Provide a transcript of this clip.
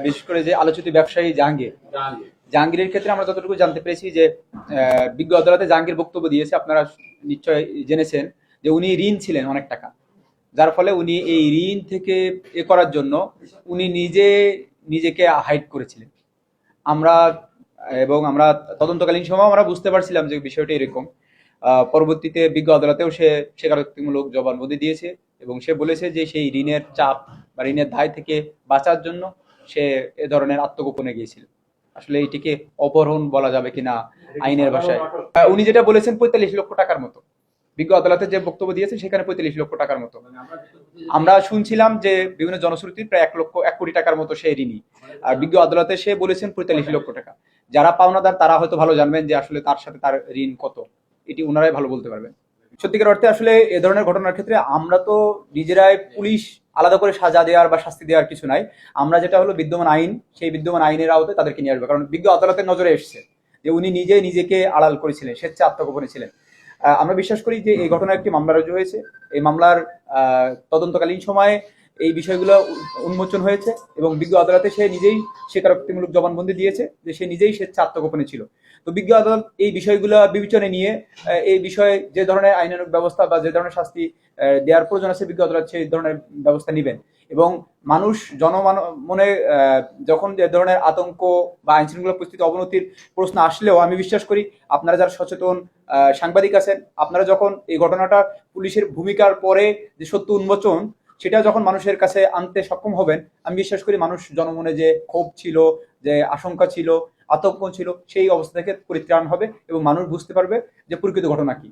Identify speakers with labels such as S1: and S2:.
S1: বিশেষ করে যে আলোচিত ব্যবসায়ী জাহাঙ্গীরের ক্ষেত্রে আমরা যতটুকু জানতে পেরেছি যে বিজ্ঞ আদালতে জাহাঙ্গীর বক্তব্য দিয়েছে, আপনারা নিশ্চয় জেনেছেন যে উনি ঋণ ছিলেন অনেক টাকা, যার ফলে উনি এই ঋণ থেকে করার জন্য উনি নিজেকে হাইড করেছিলেন। আমরা আমরা তদন্তকালীন সময় আমরা বুঝতে পারছিলাম যে বিষয়টা এরকম। পরবর্তীতে বিজ্ঞ আদালতেও সে স্বীকারোক্তিমূলক জবানবন্দি দিয়েছে এবং সে বলেছে যে সেই ঋণের চাপ বা ঋণের দায় থেকে বাঁচার জন্য সে এ ধরনের আত্মগোপনে গিয়েছিল। আসলে এটিকে অপহরণ বলা যাবে কিনা আইনের ভাষায়। উনি যেটা বলেছেন ৪৫ লক্ষ টাকার মতো, বিজ্ঞ আদালতে যে বক্তব্য দিয়েছে সেখানে ৪৫ লক্ষ টাকার মতো। আমরা শুনছিলাম যে বিভিন্ন জনশ্রুতির প্রায় ১ কোটি টাকার মতো সে ঋণী, আর বিজ্ঞ আদালতে সে বলেছেন ৪৫ লক্ষ টাকা। যারা পাওনাদার তারা হয়তো ভালো জানবেন যে আসলে তার সাথে তার ঋণ কত, এটি ওনারাই ভালো বলতে পারবেন। সত্যিকার অর্থে আসলে এ ধরনের ঘটনার ক্ষেত্রে আমরা তো নিজেরাই পুলিশ আলাদা করে সাজা দেওয়ার বা শাস্তি দেওয়ার কিছু নাই। আমরা যেটা হলো বিদ্যমান আইন, সেই বিদ্যমান আইনের আওতায় তাদেরকে নিয়ে আসবে। কারণ বিজ্ঞ আদালতের নজরে এসছে যে উনি নিজেকে আড়াল করেছিলেন, স্বেচ্ছা আত্মগোপনে ছিলেন। আমরা বিশ্বাস করি যে এই ঘটনায় একটি মামলা রুজু হয়েছে। এই মামলার তদন্তকালীন সময়ে এই বিষয়গুলো উন্মোচন হয়েছে এবং বিজ্ঞ আদালতে সে নিজেই স্বীকারোক্তিমূলক জবানবন্দি দিয়েছে যে সে নিজেই স্বেচ্ছা আত্মগোপনে ছিল। তো বিজ্ঞ আদালত এই বিষয়গুলো বিবেচনায় নিয়ে এই বিষয়ে যে ধরনের আইনানুগ ব্যবস্থা বা যে ধরনের শাস্তি দেওয়ার প্রয়োজন আছে, বিজ্ঞ আদালত সেই ধরনের ব্যবস্থা নেবেন। এবং মানুষ মনে যখন যে ধরনের আতঙ্ক বা আইন শৃঙ্খলা পরিস্থিতি অবনতির প্রশ্ন আসলেও আমি বিশ্বাস করি আপনারা যারা সচেতন সাংবাদিক আছেন, আপনারা যখন এই ঘটনাটা পুলিশের ভূমিকার পরে যে সত্য উন্মোচন সেটা যখন মানুষের কাছে আনতে সক্ষম হবেন, আমি বিশ্বাস করি মানুষ জনমনে যে ক্ষোভ ছিল, যে আশঙ্কা ছিল, আতঙ্ক ছিল, সেই অবস্থা থেকে পরিত্রাণ হবে এবং মানুষ বুঝতে পারবে যে প্রকৃত ঘটনা কি।